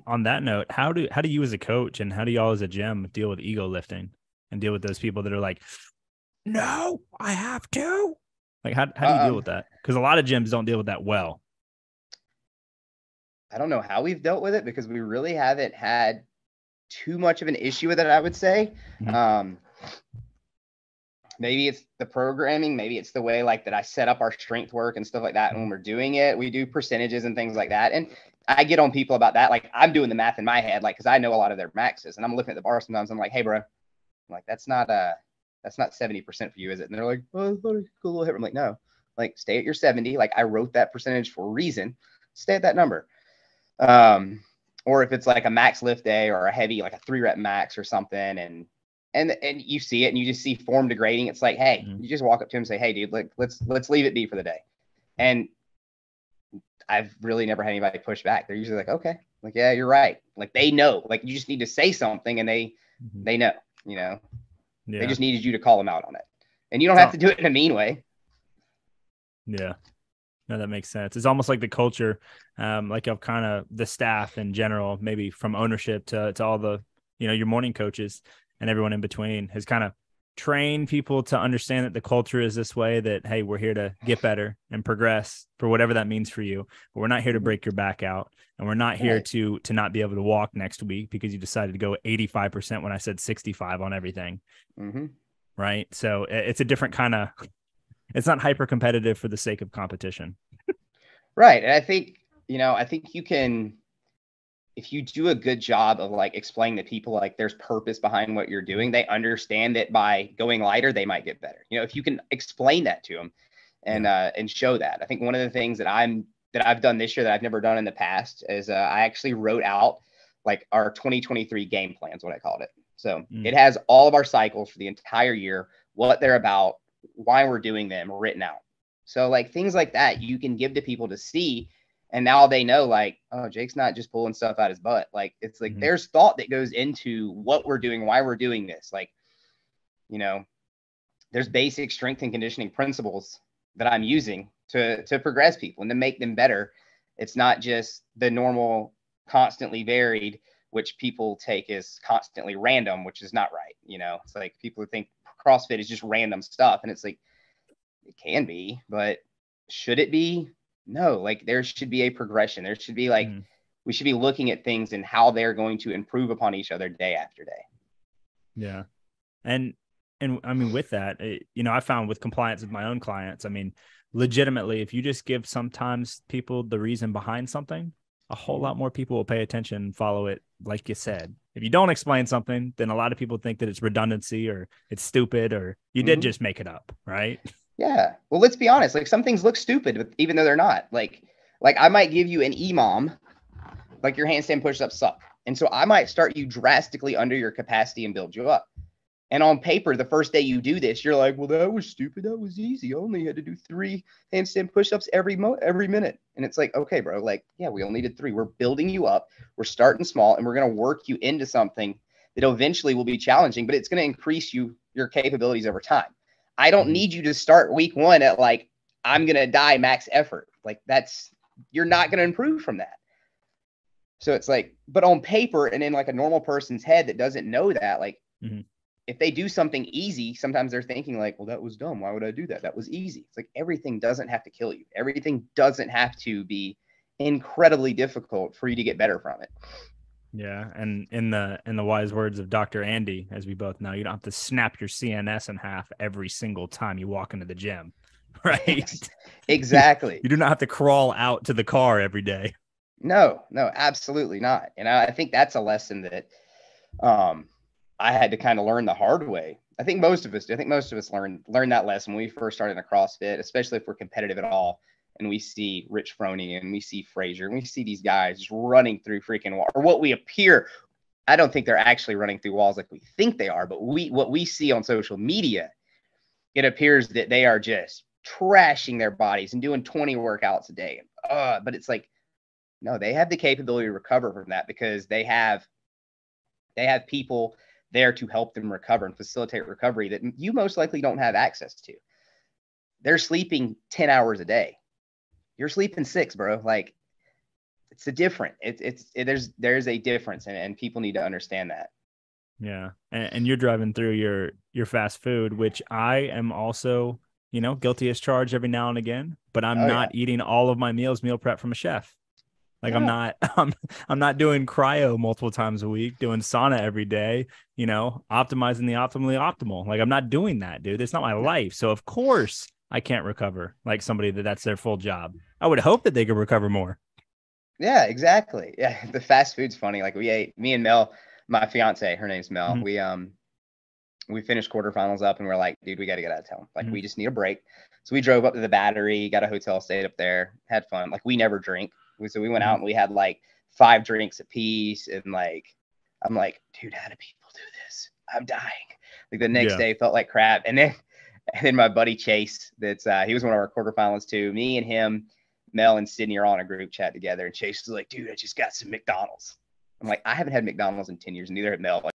On that note, how do you as a coach and how do y'all as a gym deal with ego lifting and deal with those people that are like, no, I have to? Like, how do you deal Um, with that? Because a lot of gyms don't deal with that well. I don't know how we've dealt with it because we really haven't had too much of an issue with it, I would say. Mhm. Um, maybe it's the programming, maybe it's the way like that I set up our strength work and stuff like that. And when we're doing it, we do percentages and things like that. And I get on people about that. Like I'm doing the math in my head, like, cause I know a lot of their maxes and I'm looking at the bar sometimes. I'm like, hey bro, I'm like, that's not 70% for you, is it? And they're like, oh, I thought it could go a little hit. I'm like, no, like stay at your 70. Like I wrote that percentage for a reason. Stay at that number. Um, or if it's like a max lift day or a heavy, like a 3 rep max or something, and you see it and you just see form degrading, it's like, hey, Mhm. you just walk up to him and say, hey, dude, like let's leave it be for the day. And I've really never had anybody push back. They're usually like, okay, like yeah, you're right. Like they know. Like you just need to say something, and Mhm. they know. You know, they Yeah. just needed you to call them out on it, and you don't have So to do it in a mean way. yeah. No, that makes sense. It's almost like the culture, like of kind of the staff in general, maybe from ownership to all the, your morning coaches and everyone in between has kind of trained people to understand that the culture is this way, that, hey, we're here to get better and progress for whatever that means for you. But we're not here to Mm-hmm. break your back out. And we're not here Right. to not be able to walk next week because you decided to go 85% when I said 65 on everything. Mm-hmm. Right. So it's a different kind of, it's not hyper competitive for the sake of competition. Right. And I think you can, if you do a good job of like explaining to people like there's purpose behind what you're doing, they understand that by going lighter, they might get better. If you can explain that to them Yeah. and show that. I think one of the things that I've done this year that I've never done in the past is I actually wrote out like our 2023 game plans, what I called it. So Mm. it has all of our cycles for the entire year, what they're about, why we're doing them written out. So like things like that you can give to people to see, and now they know like, oh, Jake's not just pulling stuff out his butt. Like it's like Mm-hmm. there's thought that goes into what we're doing, why we're doing this. Like, you know, there's basic strength and conditioning principles that I'm using to progress people and to make them better. It's not just the normal constantly varied, which people take as constantly random, which is not right. It's like people think CrossFit is just random stuff, and it's like it can be, but should it be? No, like there should be a progression. There should be like Mm. we should be looking at things and how they're going to improve upon each other day after day. Yeah. And I mean, with that, I found with compliance with my own clients, I mean, legitimately, if you just give sometimes people the reason behind something, a whole Mm-hmm. lot more people will pay attention and follow it, like you said. If you don't explain something, then a lot of people think that it's redundancy or it's stupid or you did Mm-hmm. just make it up, right? Yeah. Well, let's be honest. Like some things look stupid, even though they're not. Like I might give you an EMOM, like your handstand push-ups suck, and so I might start you drastically under your capacity and build you up. And on paper, the first day you do this, you're like, well, that was stupid. That was easy. I only had to do 3 handstand push-ups every minute. And it's like, okay, bro, like, yeah, we only did 3. We're building you up. We're starting small, and we're going to work you into something that eventually will be challenging, but it's going to increase your capabilities over time. I don't Mm-hmm. need you to start week 1 at like, I'm going to die max effort. Like you're not going to improve from that. So it's like, but on paper and in like a normal person's head that doesn't know that, like, Mm-hmm. if they do something easy, sometimes they're thinking like, well, that was dumb. Why would I do that? That was easy. It's like everything doesn't have to kill you. Everything doesn't have to be incredibly difficult for you to get better from it. Yeah, and in the wise words of Dr. Andy, as we both know, you don't have to snap your CNS in half every single time you walk into the gym, right? You Exactly. you do not have to crawl out to the car every day. No, no, absolutely not. And I think that's a lesson that um, I had to kind of learn the hard way. I think most of us do. I think most of us learn that lesson when we first started in a CrossFit, especially if we're competitive at all. And we see Rich Froning and we see Frazier and we see these guys just running through freaking wall, or what we appear. I don't think they're actually running through walls like we think they are, but what we see on social media, it appears that they are just trashing their bodies and doing 20 workouts a day. But it's like, no, they have the capability to recover from that because they have people there to help them recover and facilitate recovery that you most likely don't have access to. They're sleeping 10 hours a day. You're sleeping 6, bro. Like it's a different, there's a difference, and people need to understand that. Yeah. And you're driving through your fast food, which I am also, guilty as charged every now and again, but I'm Oh yeah. not eating all of my meals meal prep from a chef. Like I'm No. not I'm not doing cryo multiple times a week, doing sauna every day, optimizing the optimally optimal. Like I'm not doing that, dude. It's not my life. So of course I can't recover like somebody that's their full job. I would hope that they could recover more. Yeah, exactly. Yeah, the fast food's funny. Like we ate, me and Mel, my fiance, her name's Mel. Mm-hmm. We finished quarterfinals up, and we're like, dude, we got to get out of town. Like Mm-hmm. we just need a break. So we drove up to the Battery, got a hotel, stayed up there, had fun. Like we never drink. So we went out and we had like 5 drinks apiece, and like I'm like, dude, how do people do this? I'm dying. Like the next Yeah. day felt like crap. And then my buddy Chase, he was one of our quarterfinalists too. Me and him, Mel and Sydney are on a group chat together, and Chase was like, dude, I just got some McDonald's. I'm like, I haven't had McDonald's in 10 years, and neither have Mel.